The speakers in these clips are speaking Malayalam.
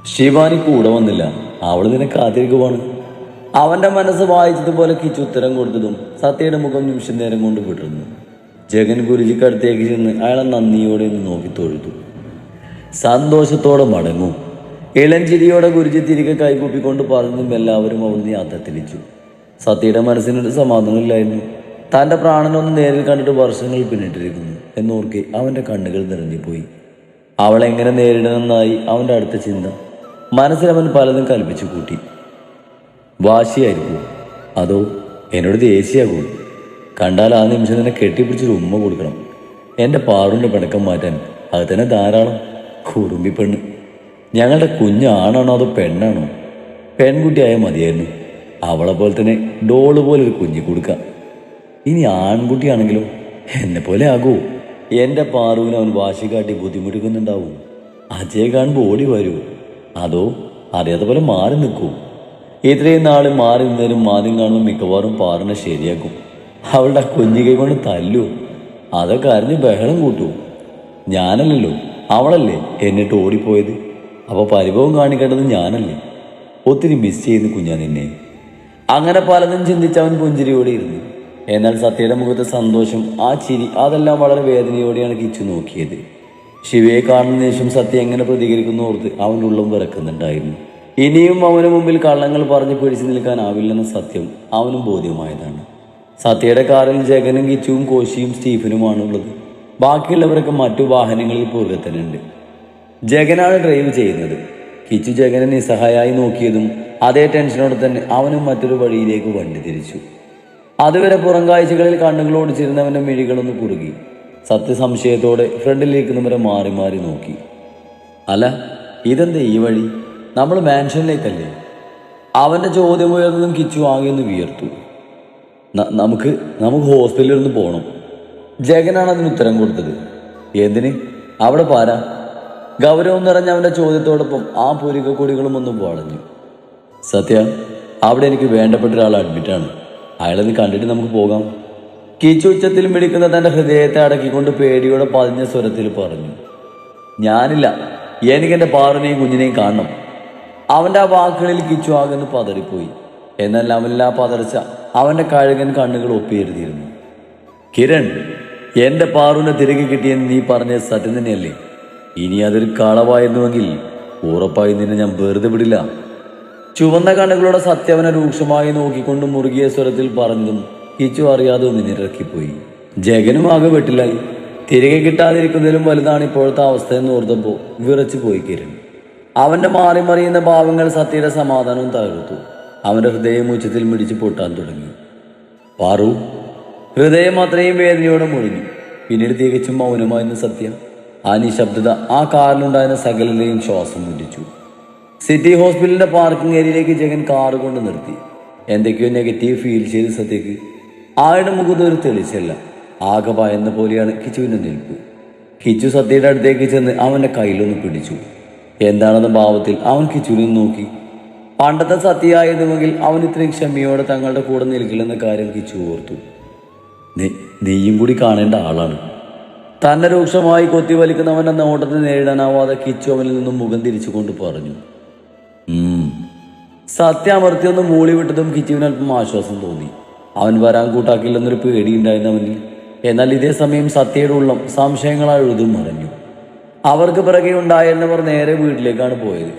ശിവാനി കൂടെ വന്നില്ല. അവള് നിന്നെ കാത്തിരിക്കുവാണ്. അവന്റെ മനസ്സ് വായിച്ചതുപോലെ കിച്ചു ഉത്തരം കൊടുത്തതും സത്യയുടെ മുഖം നിമിഷം നേരം കൊണ്ട് വിടർന്നു. ജഗൻ ഗുരുജിക്കടുത്തേക്ക് ചെന്ന് അയാളെ നന്ദിയോടെ ഒന്ന് നോക്കി തൊഴുതു. സന്തോഷത്തോടെ മടങ്ങും. ഇളഞ്ചിരിയോടെ ഗുരുജി തിരികെ കൈകൂപ്പിക്കൊണ്ട് പറഞ്ഞതും എല്ലാവരും അവിടുന്ന് യാത്ര തിരിച്ചു. സത്യയുടെ മനസ്സിനൊരു സമാധാനമില്ലായിരുന്നു. തൻ്റെ പ്രാണനൊന്ന് നേരിൽ കണ്ടിട്ട് വർഷങ്ങൾ പിന്നിട്ടിരിക്കുന്നു എന്നോർക്കെ അവൻ്റെ കണ്ണുകൾ നിറഞ്ഞുപോയി. അവളെങ്ങനെ നേരിടണമെന്നായി അവൻ്റെ അടുത്ത ചിന്ത. മനസ്സിലവൻ പലതും കൽപ്പിച്ചു കൂട്ടി. വാശിയായിരിക്കും, അതോ എന്നോട് ദേഷ്യമാകും? കണ്ടാൽ ആ നിമിഷം തന്നെ കെട്ടിപ്പിടിച്ചൊരു ഉമ്മ കൊടുക്കണം. എൻ്റെ പാറുവിൻ്റെ പിണക്കം മാറ്റാൻ അത് തന്നെ ധാരാളം. കുറുമ്പി പെണ്ണ്. ഞങ്ങളുടെ കുഞ്ഞാണാണോ അതോ പെണ്ണാണോ? പെൺകുട്ടിയായാൽ മതിയായിരുന്നു. അവളെ പോലെ തന്നെ ഡോള് പോലെ ഒരു കുഞ്ഞി കൊടുക്കാം. ഇനി ആൺകുട്ടിയാണെങ്കിലോ എന്നെ പോലെ ആകുമോ? എൻ്റെ പാറുവിന് അവൻ വാശി കാട്ടി ബുദ്ധിമുട്ടിക്കുന്നുണ്ടാവും. അജയ് കാണുമ്പോൾ ഓടി വരൂ, അതോ അറിയാത്ത പോലെ മാറി നിൽക്കൂ? ഇത്രയും നാൾ മാറി നിന്നേരും ആദ്യം കാണുമ്പോൾ മിക്കവാറും പാറിനെ ശരിയാക്കും. അവളുടെ കുഞ്ഞികൈ കൊണ്ട് തല്ലൂ, അതൊക്കെ അറിഞ്ഞ് ബഹളം കൂട്ടൂ. ഞാനല്ലല്ലോ, അവളല്ലേ എന്നിട്ട് ഓടിപ്പോയത്. അപ്പോൾ പരിഭവം കാണിക്കേണ്ടത് ഞാനല്ലേ? ഒത്തിരി മിസ് ചെയ്യുന്നു കുഞ്ഞാ നിന്നെ. അങ്ങനെ പലതും ചിന്തിച്ചവൻ പുഞ്ചിരിയോടെ ഇരുന്നു. എന്നാൽ സത്യയുടെ മുഖത്തെ സന്തോഷം, ആ ചിരി, അതെല്ലാം വളരെ വേദനയോടെയാണ് കിച്ചു നോക്കിയത്. ശിവയെ കാണുന്ന നിമിഷം സത്യ എങ്ങനെ പ്രതികരിക്കുന്നു ഓർത്ത് അവൻ്റെ ഉള്ളം വിറക്കുന്നുണ്ടായിരുന്നു. ഇനിയും അവന് മുമ്പിൽ കള്ളങ്ങൾ പറഞ്ഞ് പിടിച്ചു നിൽക്കാനാവില്ലെന്ന സത്യം അവനും ബോധ്യമായതാണ്. സത്യയുടെ കാറിൽ ജഗനും കിച്ചുവും കോശിയും സ്റ്റീഫനുമാണുള്ളത്. ബാക്കിയുള്ളവരൊക്കെ മറ്റു വാഹനങ്ങളിൽ പുറകെ തന്നെ ഉണ്ട്. ജഗനാണ് ഡ്രൈവ് ചെയ്യുന്നത്. കിച്ചു ജഗനെ നിസ്സഹായായി നോക്കിയതും അതേ ടെൻഷനോടെ തന്നെ അവനും മറ്റൊരു വഴിയിലേക്ക് വണ്ടി തിരിച്ചു. അതുവരെ പുറം കാഴ്ചകളിൽ കണ്ണുകൾ ഓടിച്ചിരുന്നവൻ്റെ മിഴികളൊന്ന് കുറുകി. സത്യസംശയത്തോടെ ഫ്രണ്ടിലിരിക്കുന്നവരെ മാറി മാറി നോക്കി. അല്ല, ഇതെന്താ ഈ വഴി? നമ്മൾ മാൻഷനിലേക്കല്ലേ? അവൻ്റെ ചോദ്യം ഉയർന്നതും കിച്ചു ആകെ ഒന്ന് വിയർത്തു. നമുക്ക് ഹോസ്പിറ്റലിൽ ഒന്ന് പോകണം. ജഗനാണ് അതിന് ഉത്തരം കൊടുത്തത്. എന്തിന്? അവിടെ പാരാ? ഗൗരവം നിറഞ്ഞ അവൻ്റെ ചോദ്യത്തോടൊപ്പം ആ പൂരികക്കൊടികളും ഒന്നും വളഞ്ഞു. സത്യ, അവിടെ എനിക്ക് വേണ്ടപ്പെട്ട ഒരാൾ അഡ്മിറ്റാണ്. അയാളെന്ന് കണ്ടിട്ട് നമുക്ക് പോകാം. കിച്ചു ഉച്ചത്തിൽ മിടിക്കുന്ന തൻ്റെ ഹൃദയത്തെ അടക്കിക്കൊണ്ട് പേടിയോടെ പതിഞ്ഞ സ്വരത്തിൽ പറഞ്ഞു. ഞാനില്ല, എനിക്കെൻ്റെ പാറിനെയും കുഞ്ഞിനെയും കാണണം. അവൻ്റെ ആ വാക്കുകളിൽ കിച്ചു ആകെന്ന് പതറിപ്പോയി. എന്നാൽ അവനിൽ ആ പതർച്ച അവൻ്റെ കഴുകൻ കണ്ണുകൾ ഒപ്പിയെഴുതിയിരുന്നു. കിരൺ, എൻ്റെ പാറുവിനെ തിരികെ കിട്ടിയെന്ന് നീ പറഞ്ഞത് സത്യം തന്നെയല്ലേ? ഇനി അതൊരു കളവായിരുന്നുവെങ്കിൽ ഉറപ്പായി നിന്നെ ഞാൻ വെറുതെ വിടില്ല. ചുവന്ന കണ്ണുകളുടെ സത്യവനെ രൂക്ഷമായി നോക്കിക്കൊണ്ട് മുറുകിയ സ്വരത്തിൽ പറഞ്ഞതും കിച്ചു അറിയാതെ നിന്നിറക്കിപ്പോയി. ജഗനും ആകെ വെട്ടിലായി. തിരികെ കിട്ടാതിരിക്കുന്നതിലും വലുതാണ് ഇപ്പോഴത്തെ അവസ്ഥയെന്ന് ഓർത്തപ്പോൾ വിറച്ചു പോയി കിരൺ. അവൻ്റെ മാറി മറിയുന്ന ഭാവങ്ങൾ സത്യയുടെ സമാധാനവും തകർത്തു. അവൻ്റെ ഹൃദയം ഉച്ചത്തിൽ മിടിച്ച് പൊട്ടാൻ തുടങ്ങി. പാറു. ഹൃദയം അത്രയും വേദനയോടെ മുഴിഞ്ഞു. പിന്നീട് തികച്ചും മൗനമായിരുന്ന സത്യ. ആ നിശബ്ദത ആ കാറിലുണ്ടായിരുന്ന സകലരെയും ശ്വാസം മുട്ടിച്ചു. സിറ്റി ഹോസ്പിറ്റലിൻ്റെ പാർക്കിംഗ് ഏരിയയിലേക്ക് ജഗൻ കാറ് കൊണ്ട് നിർത്തി. എന്തൊക്കെയോ നെഗറ്റീവ് ഫീൽ ചെയ്ത് സത്യക്ക്. ആരുടെ മുഖത്ത് ഒരു തെളിച്ചല്ല. ആകെ ഭയന്ന പോലെയാണ് കിച്ചുവിൻ്റെ നിൽപ്പ്. കിച്ചു സത്യയുടെ അടുത്തേക്ക് ചെന്ന് അവൻ്റെ കയ്യിലൊന്ന് പിടിച്ചു. എന്താണെന്ന ഭാവത്തിൽ അവൻ കിച്ചുവിനെ നോക്കി. പണ്ടത്തെ സത്യമായിരുന്നുവെങ്കിൽ അവൻ ഇത്രയും ക്ഷമയോടെ തങ്ങളുടെ കൂടെ നിൽക്കില്ലെന്ന കാര്യം കിച്ചു ഓർത്തു. നീയും കൂടി കാണേണ്ട ആളാണ്. തന്നെ രൂക്ഷമായി കൊത്തി വലിക്കുന്നവൻ്റെ നോട്ടത്തെ നേരിടാനാവാതെ കിച്ചു അവനിൽ നിന്നും മുഖം തിരിച്ചുകൊണ്ട് പറഞ്ഞു. സത്യ അമർത്തിയൊന്ന് മൂളി വിട്ടതും കിച്ചുവിനൽപ്പം ആശ്വാസം തോന്നി. അവൻ വരാൻ കൂട്ടാക്കില്ലെന്നൊരു പേടിയുണ്ടായിരുന്നവനിൽ. എന്നാൽ ഇതേ സമയം സത്യയുടെ ഉള്ളം സംശയങ്ങളാൽ എഴുതും മറഞ്ഞു. അവർക്ക് പിറകെ ഉണ്ടായിരുന്നവർ നേരെ വീട്ടിലേക്കാണ് പോയത്.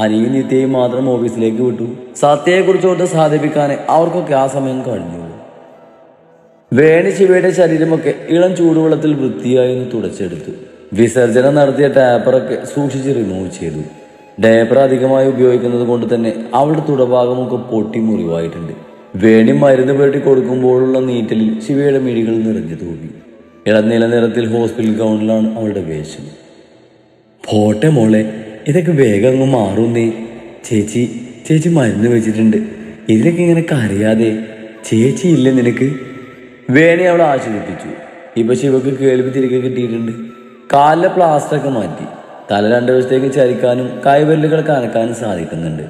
അനിയും നിത്യയും മാത്രം ഓഫീസിലേക്ക് വിട്ടു. സത്യയെക്കുറിച്ച് ഓർത്ത് സാധിപ്പിക്കാൻ അവർക്കൊക്കെ ആ സമയം കഴിഞ്ഞു. വേണി ശിവയുടെ ശരീരമൊക്കെ ഇളം ചൂടുവെള്ളത്തിൽ വൃത്തിയായി ഒന്ന് തുടച്ചെടുത്തു. വിസർജനം നടത്തിയ ഡയപ്പറൊക്കെ സൂക്ഷിച്ച് റിമൂവ് ചെയ്തു. ഡയപ്പർ അധികമായി ഉപയോഗിക്കുന്നത് കൊണ്ട് തന്നെ അവളുടെ തുടഭാഗമൊക്കെ പൊട്ടി മുറിവായിട്ടുണ്ട്. വേണി മരുന്ന് പുരട്ടി കൊടുക്കുമ്പോഴുള്ള നീറ്റലിൽ ശിവയുടെ മിഴികൾ നിറഞ്ഞു തൂങ്ങി. ഇളനീല നിറത്തിൽ ഹോസ്പിറ്റൽ ഗൗണിലാണ് അവളുടെ വേഷം. പോട്ടെ മോളെ, ഇതൊക്കെ വേഗം അങ്ങ് മാറുന്നേ. ചേച്ചി മരുന്ന് വെച്ചിട്ടുണ്ട്. ഇതിലൊക്കെ ഇങ്ങനെ കരയാതെ. ചേച്ചി ഇല്ലേ നിനക്ക്? വേണി അവളെ ആശ്വസിപ്പിച്ചു. ഇപ്പൊ ശിവക്ക് കേൾവി തിരികെ കിട്ടിയിട്ടുണ്ട്. കാലിലെ പ്ലാസ്റ്ററൊക്കെ മാറ്റി. തല 2 വശത്തേക്ക് ചരിക്കാനും കൈവെല്ലുകൾ കനക്കാനും സാധിക്കുന്നുണ്ട്.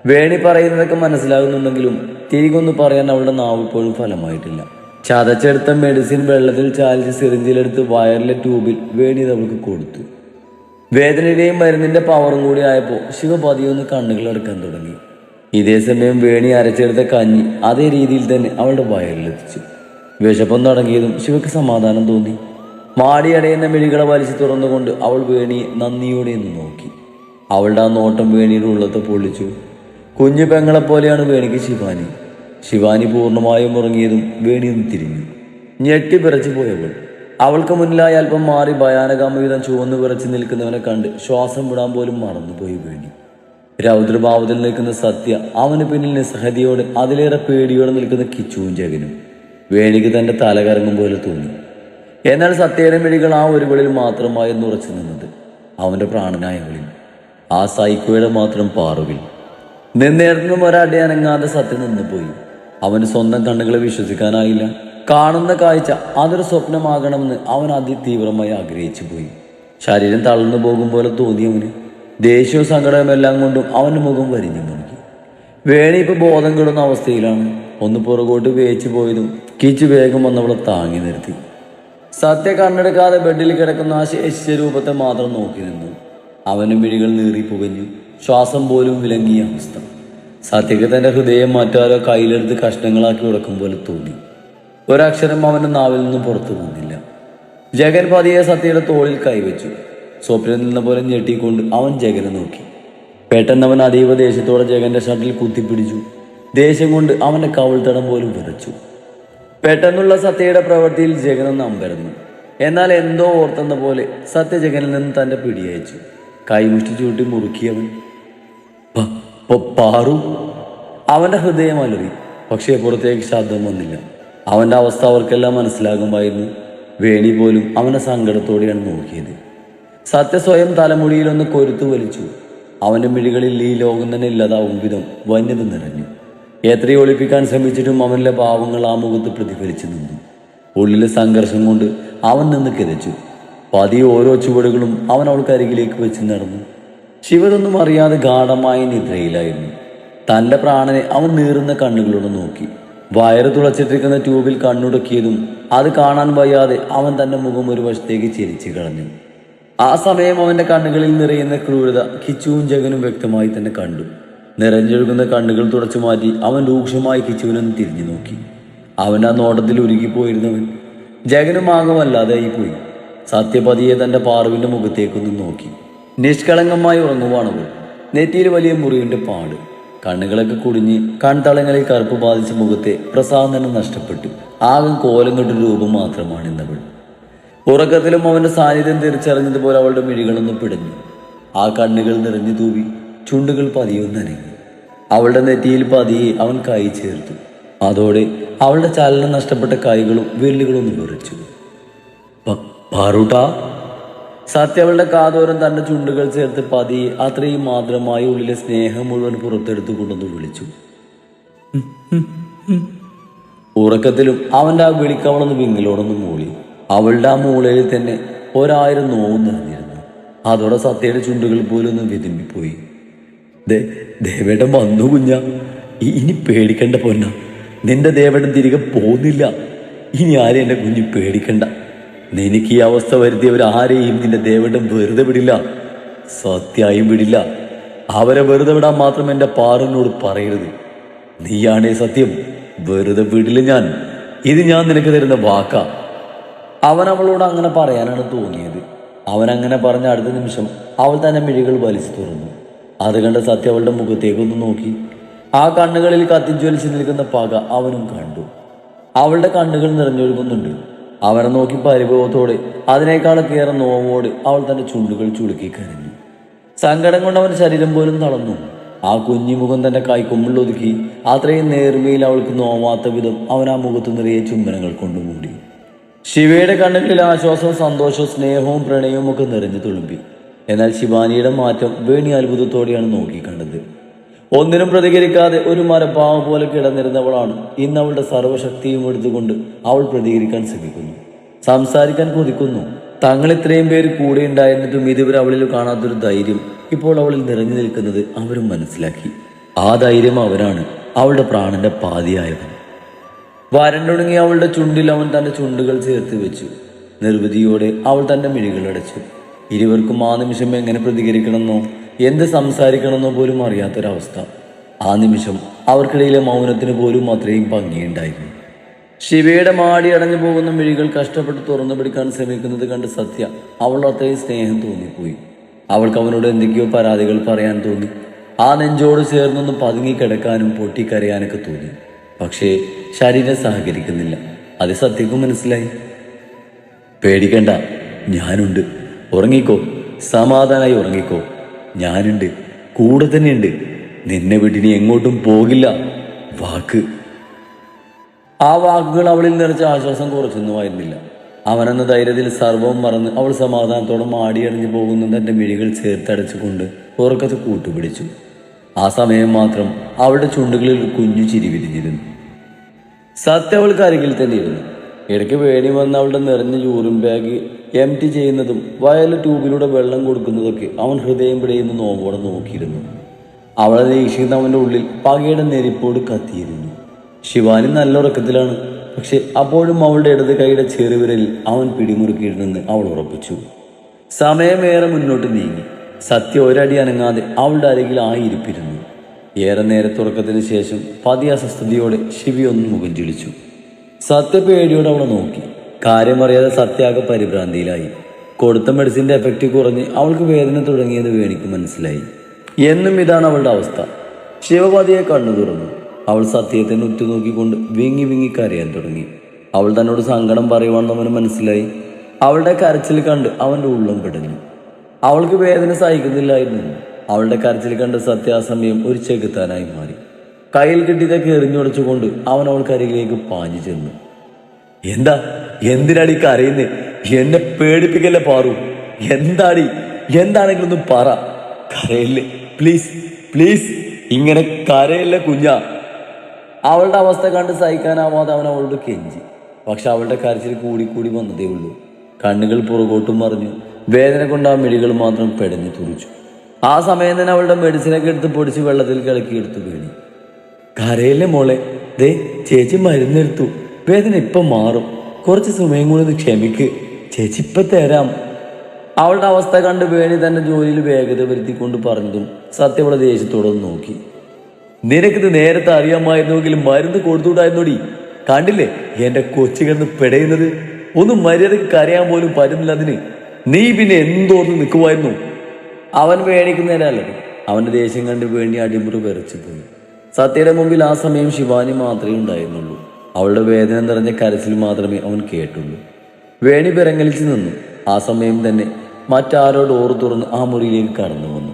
വേണി പറയുന്നതൊക്കെ മനസ്സിലാകുന്നുണ്ടെങ്കിലും തിരികൊന്ന് പറയാൻ അവളുടെ നാവ് ഇപ്പോഴും ഫലമായിട്ടില്ല. ചതച്ചെടുത്ത മെഡിസിൻ വെള്ളത്തിൽ ചാലിച്ച് സിറിഞ്ചിലെടുത്ത് വയറിലെ ട്യൂബിൽ വേണി അവൾക്ക് കൊടുത്തു. വേദനയുടെയും മരുന്നിന്റെ പവറും കൂടി ആയപ്പോൾ ശിവ പതിയൊന്ന് കണ്ണുകൾ അടക്കാൻ തുടങ്ങി. ഇതേ സമയം വേണി അരച്ചെടുത്ത കഞ്ഞി അതേ രീതിയിൽ തന്നെ അവളുടെ വയറിലെത്തിച്ചു. വിശപ്പം തുടങ്ങിയതും ശിവയ്ക്ക് സമാധാനം തോന്നി. മാടിയടയുന്ന മിഴികളെ വലിച്ചു തുറന്നുകൊണ്ട് അവൾ വേണിയെ നന്ദിയോടെ ഒന്ന് നോക്കി. അവളുടെ ആ നോട്ടം വേണിയുടെ ഉള്ളത്തെ പൊള്ളിച്ചു. കുഞ്ഞു പെങ്ങളെപ്പോലെയാണ് വേണിക്ക് ശിവാനി. ശിവാനി പൂർണ്ണമായും ഉറങ്ങിയതും വേണി ഒന്ന് തിരിഞ്ഞു. ഞെട്ടി വിറച്ചു പോയവൾ അവൾക്ക് മുന്നിലായി അല്പം മാറി ഭയാനകാമവിധം ചുവന്നു വിറച്ചു നിൽക്കുന്നവനെ കണ്ട് ശ്വാസം വിടാൻ പോലും മറന്നുപോയി വേണി. രൗദ്രഭാവത്തിൽ നിൽക്കുന്ന സത്യ, അവന് പിന്നിൽ നിസ്സഹതയോടെ അതിലേറെ പേടിയോടെ നിൽക്കുന്ന കിച്ചുവും ജഗനും. വേണിക്ക് തന്റെ തല കറങ്ങും പോലെ തോന്നി. എന്നാൽ സത്യയുടെ മിഴികൾ ആ ഒരു വിളിൽ മാത്രമായിരുന്നു ഉറച്ചു നിന്നത്. അവന്റെ പ്രാണനായവളിൽ, ആ സൈക്കോയുടെ മാത്രം പാറുവിൽ നിന്നേർന്നും ഒരടി അനങ്ങാതെ സത്യം നിന്നുപോയി. അവന് സ്വന്തം കണ്ണുകളെ വിശ്വസിക്കാനായില്ല. കാണുന്ന കാഴ്ച അതൊരു സ്വപ്നമാകണമെന്ന് അവൻ അതിതീവ്രമായി ആഗ്രഹിച്ചു പോയി. ശരീരം തളർന്നു പോകും പോലെ തോന്നിയവന് ദേഷ്യവും സങ്കടവും എല്ലാം കൊണ്ടും അവൻ്റെ മുഖം വരിഞ്ഞു മുറുകി. വേണി ഇപ്പൊ ബോധം കെടുന്ന അവസ്ഥയിലാണ്. ഒന്ന് പുറകോട്ട് വേച്ചു പോയതും കിച്ചു വേഗം വന്നവളെ താങ്ങി നിർത്തി. സത്യ കണ്ണെടുക്കാതെ ബെഡിൽ കിടക്കുന്ന ആ ശേഷിച്ച രൂപത്തെ മാത്രം നോക്കി നിന്നു. അവൻ്റെ മിഴികൾ നീറി പുകഞ്ഞു. ശ്വാസം പോലും വിലങ്ങിയ അവസ്ഥ. സത്യക്ക് തന്റെ ഹൃദയം മറ്റാരോ കയ്യിലെടുത്ത് കഷ്ണങ്ങളാക്കി ഉടക്കും പോലെ തോന്നി. ഒരക്ഷരം അവന്റെ നാവിൽ നിന്നും പുറത്തു വന്നില്ല. ജഗൻ പതിയെ സത്യയുടെ തോളിൽ കൈവച്ചു. സ്വപ്നം നിന്ന പോലെ ഞെട്ടിക്കൊണ്ട് അവൻ ജഗനെ നോക്കി. പെട്ടെന്ന് അവൻ അതീവ ദേഷ്യത്തോടെ ജഗന്റെ ഷർട്ടിൽ കുത്തിപ്പിടിച്ചു. ദേഷ്യം കൊണ്ട് അവന്റെ കവിൾത്തടം പോലും വിറച്ചു. പെട്ടെന്നുള്ള സത്യയുടെ പ്രവൃത്തിയിൽ ജഗനൊന്ന് അമ്പരന്നു. എന്നാൽ എന്തോ ഓർത്തെന്ന പോലെ സത്യ ജഗനിൽ നിന്ന് തന്റെ പിടിയയച്ചു. കൈമുഷ്ടി ചൂട്ടി മുറുക്കിയവൻ പാറു. അവന്റെ ഹൃദയം അലറി. പക്ഷേ പുറത്തേക്ക് ശബ്ദം വന്നില്ല. അവന്റെ അവസ്ഥ അവർക്കെല്ലാം മനസ്സിലാകുമായിരുന്നു. വേണി പോലും അവനെ സങ്കടത്തോടെയാണ് നോക്കിയത്. സത്യ സ്വയം തലമുടിയിലൊന്ന് കൊരുത്തു വലിച്ചു. അവന്റെ മിഴികളിൽ ഈ ലോകം തന്നെ ഇല്ലാതാവും വിധം വന്യത നിറഞ്ഞു. എത്രയോ ഒളിപ്പിക്കാൻ ശ്രമിച്ചിട്ടും അവനിലെ ഭാവങ്ങൾ ആ മുഖത്ത് പ്രതിഫലിച്ചു നിന്നു. ഉള്ളിലെ സംഘർഷം കൊണ്ട് അവൻ നിന്ന് കിതച്ചു. പതിയെ ഓരോ ചുവടുകളും അവൻ അവൾക്ക് അരികിലേക്ക് വെച്ച് നടന്നു. ശിവതൊന്നും അറിയാതെ ഗാഠമായ നിദ്രയിലായിരുന്നു. തൻ്റെ പ്രാണനെ അവൻ നീറുന്ന കണ്ണുകളോട് നോക്കി. വയറ് തുളച്ചിട്ടിരിക്കുന്ന ട്യൂബിൽ കണ്ണുടക്കിയതും അത് കാണാൻ വയ്യാതെ അവൻ തൻ്റെ മുഖം ഒരു വശത്തേക്ക് ചെരിച്ചു കളഞ്ഞു. ആ സമയം അവൻ്റെ കണ്ണുകളിൽ നിറയുന്ന ക്രൂരത കിച്ചുവും ജഗനും വ്യക്തമായി തന്നെ കണ്ടു. നിറഞ്ഞൊഴുകുന്ന കണ്ണുകൾ തുടച്ചു മാറ്റി അവൻ രൂക്ഷമായി കിച്ചുവിനൊന്ന് തിരിഞ്ഞു നോക്കി. അവൻ ആ നോട്ടത്തിൽ ഉരുകിപ്പോയിരുന്നവൻ ജഗനും ആകമല്ലാതെയായി പോയി. സത്യപതിയെ തൻ്റെ പാറുവിൻ്റെ മുഖത്തേക്കൊന്ന് നോക്കി. നിഷ്കളങ്കമായി ഉറങ്ങുവാണവൾ. നെറ്റിയിൽ വലിയ മുറിവിൻ്റെ പാട്. കണ്ണുകളൊക്കെ കുടിഞ്ഞ് കൺതളങ്ങളിൽ കറുപ്പ് ബാധിച്ച മുഖത്തെ പ്രസാദനം നഷ്ടപ്പെട്ടു. ആകെ കോലം കെട്ട രൂപം മാത്രമാണ് ഇന്നവൾ. ഉറക്കത്തിലും അവൻ്റെ സാന്നിധ്യം തിരിച്ചറിഞ്ഞതുപോലെ അവളുടെ മിഴികളൊന്ന് പിടഞ്ഞു. ആ കണ്ണുകൾ നിറഞ്ഞു തൂവി. ചുണ്ടുകൾ പതിയൊന്നനങ്ങി. അവളുടെ നെറ്റിയിൽ പതിയെ അവൻ കൈ ചേർത്തു. അതോടെ അവളുടെ ചലനം നഷ്ടപ്പെട്ട കൈകളും വിരലുകളൊന്ന് വിറച്ചു. പാറൂട്ടാ. സത്യ അവളുടെ കാതോരം തന്റെ ചുണ്ടുകൾ ചേർത്ത് പതിയെ അത്രയും മാത്രമായി ഉള്ളിലെ സ്നേഹം മുഴുവൻ പുറത്തെടുത്തു കൊണ്ടൊന്ന് വിളിച്ചു. ഉറക്കത്തിലും അവന്റെ ആ വിളിക്കവളൊന്ന് വിങ്ങലോടൊന്ന് മൂളി. അവളുടെ ആ മൂളയിൽ തന്നെ 1000 നോവും നിറഞ്ഞിരുന്നു. അതോടെ സത്യയുടെ ചുണ്ടുകൾ പോലും ഒന്ന് വിതുമ്പിപ്പോയി. ദേവേട്ടൻ വന്നു കുഞ്ഞ. ഇനി പേടിക്കണ്ട പൊന്ന. നിന്റെ ദേവേട്ടൻ തിരികെ പോകുന്നില്ല. ഇനി ആരെയും എന്റെ കുഞ്ഞ് പേടിക്കണ്ട. നിനക്ക് ഈ അവസ്ഥ വരുത്തിയവരാരെയും നിന്റെ ദേവേട്ടൻ വെറുതെ വിടില്ല. സത്യായും വിടില്ല. അവരെ വെറുതെ വിടാൻ മാത്രം എൻ്റെ പാറിനോട് പറയരുത്. നീയാണേ സത്യം. വെറുതെ വിടില്ല ഞാൻ. ഇത് ഞാൻ നിനക്ക് തരുന്ന വാക്കാ. അവൻ അവളോട് അങ്ങനെ പറയാനാണ് തോന്നിയത്. അവൻ അങ്ങനെ പറഞ്ഞ അടുത്ത നിമിഷം അവൾ തന്നെ മിഴികൾ വലിച്ചു തുറന്നു. അത് കണ്ട സത്യ അവളുടെ മുഖത്തേക്കൊന്ന് നോക്കി. ആ കണ്ണുകളിൽ കത്തിജ്വലിച്ച് നിൽക്കുന്ന പക അവനും കണ്ടു. അവളുടെ കണ്ണുകൾ നിറഞ്ഞൊഴുകുന്നുണ്ട്. അവനെ നോക്കി പരിഭവത്തോടെ അതിനേക്കാളൊക്കെ ഏറെ നോവോടെ അവൾ തന്റെ ചുണ്ടുകൾ ചുളുക്കി കരഞ്ഞു. സങ്കടം കൊണ്ട് അവന്റെ ശരീരം പോലും തളർന്നു. ആ കുഞ്ഞിമുഖം തന്റെ കൈക്കൊമ്പിലൊതുക്കി അത്രയും നേർമയിൽ അവൾക്ക് നോവാത്ത വിധം അവൻ ആ മുഖത്ത് നിറയെ ചുംബനങ്ങൾ കൊണ്ട് മൂടി. ശിവയുടെ കണ്ണുകളിൽ ആശ്വാസവും സന്തോഷവും സ്നേഹവും പ്രണയവും ഒക്കെ നിറഞ്ഞു തുളുമ്പി. എന്നാൽ ശിവാനിയുടെ മാറ്റം വേണി അത്ഭുതത്തോടെയാണ് നോക്കിക്കണ്ടത്. ഒന്നിനും പ്രതികരിക്കാതെ ഒരു മരപ്പാവം പോലെ കിടന്നിരുന്നവളാണ് ഇന്ന് അവളുടെ സർവ്വശക്തിയും എടുത്തുകൊണ്ട് അവൾ പ്രതികരിക്കാൻ ശ്രമിക്കുന്നു. സംസാരിക്കാൻ കൊതിക്കുന്നു. തങ്ങൾ ഇത്രയും പേര് കൂടെ ഉണ്ടായിരുന്നിട്ടും ഇതുവരെ അവളിൽ കാണാത്തൊരു ധൈര്യം ഇപ്പോൾ അവളിൽ നിറഞ്ഞു നിൽക്കുന്നത് അവരും മനസ്സിലാക്കി. ആ ധൈര്യം അവനാണ്, അവളുടെ പ്രാണന്റെ പാതിയായവൻ. വരണ്ടൊടുങ്ങി അവളുടെ ചുണ്ടിൽ അവൻ തന്റെ ചുണ്ടുകൾ ചേർത്ത് വെച്ചു. നിർവൃതിയോടെ അവൾ തന്റെ മിഴികൾ അടച്ചു. ഇരുവർക്കും ആ നിമിഷം എങ്ങനെ പ്രതികരിക്കണമെന്നോ എന്ത് സംസാരിക്കണമെന്നോ പോലും അറിയാത്തൊരവസ്ഥ. ആ നിമിഷം അവർക്കിടയിലെ മൗനത്തിന് പോലും അത്രയും ഭംഗിയുണ്ടായിരുന്നു. ശിവയുടെ മാടി അടഞ്ഞു പോകുന്ന മിഴികൾ കഷ്ടപ്പെട്ട് തുറന്നു പിടിക്കാൻ ശ്രമിക്കുന്നത് കണ്ട് സത്യ അവൾ അത്രയും സ്നേഹം തോന്നിപ്പോയി. അവൾക്ക് അവനോട് എന്തൊക്കെയോ പരാതികൾ പറയാൻ തോന്നി. ആ നെഞ്ചോട് ചേർന്നൊന്ന് പതുങ്ങിക്കിടക്കാനും പൊട്ടിക്കരയാനൊക്കെ തോന്നി. പക്ഷേ ശരീരം സഹകരിക്കുന്നില്ല. അത് സത്യക്കും മനസ്സിലായി. പേടിക്കണ്ട, ഞാനുണ്ട്, ഉറങ്ങിക്കോ, സമാധാനായി ഉറങ്ങിക്കോ, ഞാനുണ്ട്, കൂടെ തന്നെയുണ്ട്, നിന്നെ വിട്ടിനി എങ്ങോട്ടും പോകില്ല, വാക്ക്. ആ വാക്കുകൾ അവളിൽ നിറച്ച ആശ്വാസം കുറച്ചൊന്നുമായിരുന്നില്ല. അവനെന്ന ധൈര്യത്തിൽ സർവവും മറന്ന് അവൾ സമാധാനത്തോടെ മാടിയണിഞ്ഞു പോകുന്ന തൻ്റെ മിഴികൾ ചേർത്തടച്ചുകൊണ്ട് ഉറക്കത്ത് കൂട്ടുപിടിച്ചു. ആ സമയം മാത്രം അവളുടെ ചുണ്ടുകളിൽ കുഞ്ഞു ചിരി വിരിഞ്ഞിരുന്നു. സത്യ അവൾക്ക് അരികിൽ തന്നെ ഇരുന്നു. ഇടയ്ക്ക് വേണി വന്ന് അവളുടെ നിറഞ്ഞ യൂറിൻ ബാഗ് എംറ്റി ചെയ്യുന്നതും വയൽ ട്യൂബിലൂടെ വെള്ളം കൊടുക്കുന്നതൊക്കെ അവൻ ഹൃദയം പിടയുന്ന നോവോടെ നോക്കിയിരുന്നു. അവളെ നിരീക്ഷിക്കുന്ന അവൻ്റെ ഉള്ളിൽ പകയുടെ നെരിപ്പോട് കത്തിയിരുന്നു. ശിവാനി നല്ല ഉറക്കത്തിലാണ്. പക്ഷെ അപ്പോഴും അവളുടെ ഇടത് കൈയുടെ ചെറുവിരലിൽ അവൻ പിടിമുറുക്കിയിരുന്നെന്ന് അവൾ ഉറപ്പിച്ചു. സമയമേറെ മുന്നോട്ട് നീങ്ങി. സത്യ ഒരടി അനങ്ങാതെ അവളുടെ അരികിൽ ആയിരിപ്പിരുന്നു. ഏറെ നേരത്തുറക്കത്തിന് ശേഷം പതിയെ അസ്വസ്ഥതയോടെ ശിവി ഒന്ന് മുഖം ചുളിച്ചു. സത്യ പേടിയോടെ അവളെ നോക്കി. കാര്യമറിയാതെ സത്യാകെ പരിഭ്രാന്തിയിലായി. കൊടുത്ത മെഡിസിൻ്റെ എഫക്റ്റ് കുറഞ്ഞ് അവൾക്ക് വേദന തുടങ്ങിയത് വേണിക്ക് മനസ്സിലായി. എന്നും ഇതാണ് അവളുടെ അവസ്ഥ. ശിവപതിയെ കണ്ണു തുറന്നു. അവൾ സത്യത്തെ ഉറ്റുനോക്കിക്കൊണ്ട് വിങ്ങി വിങ്ങി കരയാൻ തുടങ്ങി. അവൾ തന്നോട് സങ്കടം പറയുവാണെന്ന് അവന് മനസ്സിലായി. അവളുടെ കരച്ചിൽ കണ്ട് അവൻ്റെ ഉള്ളം പിടഞ്ഞു. അവൾക്ക് വേദന സഹിക്കുന്നില്ലായിരുന്നു. അവളുടെ കരച്ചിൽ കണ്ട് സത്യാസമയം ഒരു ചെകുത്താനായി മാറി. കയ്യിൽ കിട്ടിയതൊക്കെ എറിഞ്ഞുടച്ചുകൊണ്ട് അവൻ അവൾക്കരികിലേക്ക് പാഞ്ഞു ചെന്നു. എന്താ, എന്തിനാടി കരയുന്നേ? എന്നെ പേടിപ്പിക്കല്ലേ പാറു. എന്താണെങ്കിലും ഒന്ന് പറ. കരയില്ലേ, പ്ലീസ് പ്ലീസ്, ഇങ്ങനെ കരയില്ലേ കുഞ്ഞാ. അവളുടെ അവസ്ഥ കണ്ട് സഹിക്കാനാവാതെ അവൻ അവളോട് കെഞ്ചി. പക്ഷെ അവളുടെ കരച്ചിൽ കൂടി വന്നതേ ഉള്ളൂ. കണ്ണുകൾ പുറകോട്ടും മറിഞ്ഞു. വേദന കൊണ്ട് ആ മിഴികൾ മാത്രം പെടഞ്ഞു തുറിച്ചു. ആ സമയം തന്നെ അവളുടെ മെഡിസിനൊക്കെ എടുത്ത് പൊടിച്ച് വെള്ളത്തിൽ കിളക്കിയെടുത്തു വീണി. കരയില്ലേ മോളെ, ദേ ചേച്ചി മരുന്നെടുത്തു, വേദന ഇപ്പം മാറും, കുറച്ച് സമയം കൂടി ഒന്ന് ക്ഷമിക്ക്, ചേച്ചി ഇപ്പം തരാം. അവളുടെ അവസ്ഥ കണ്ട് വേണി തന്റെ ജോലിയിൽ വേഗത വരുത്തിക്കൊണ്ട് പറഞ്ഞതും സത്യ അവളെ ദേഷ്യത്തോടെ നോക്കി. നിനക്കിത് നേരത്തെ അറിയാമായിരുന്നുവെങ്കിൽ മരുന്ന് കൊടുത്തുകൂടായിരുന്നോടി. കണ്ടില്ലേ എന്റെ കൊച്ചു കിടന്ന് പെടയുന്നത്? ഒന്ന് മര്യാദക്ക് കരയാൻ പോലും പറ്റുന്നില്ല അതിന്. നീ പിന്നെ എന്തോർന്ന് നിൽക്കുമായിരുന്നു? അവൻ വേണിക്കുന്നതിനല്ലേ. അവന്റെ ദേഷ്യം കണ്ട് വേണ്ടി അടിമുറി വിറച്ചു പോയി. സത്യയുടെ മുമ്പിൽ ആ സമയം ശിവാനി മാത്രമേ ഉണ്ടായിരുന്നുള്ളൂ. അവളുടെ വേദന നിറഞ്ഞ കരച്ചിൽ മാത്രമേ അവൻ കേട്ടുള്ളൂ. വേണി പിറങ്ങലിച്ചു നിന്നു. ആ സമയം തന്നെ മറ്റാരോ ഡോറ് തുറന്ന് ആ മുറിയിലേക്ക് കടന്നു വന്നു.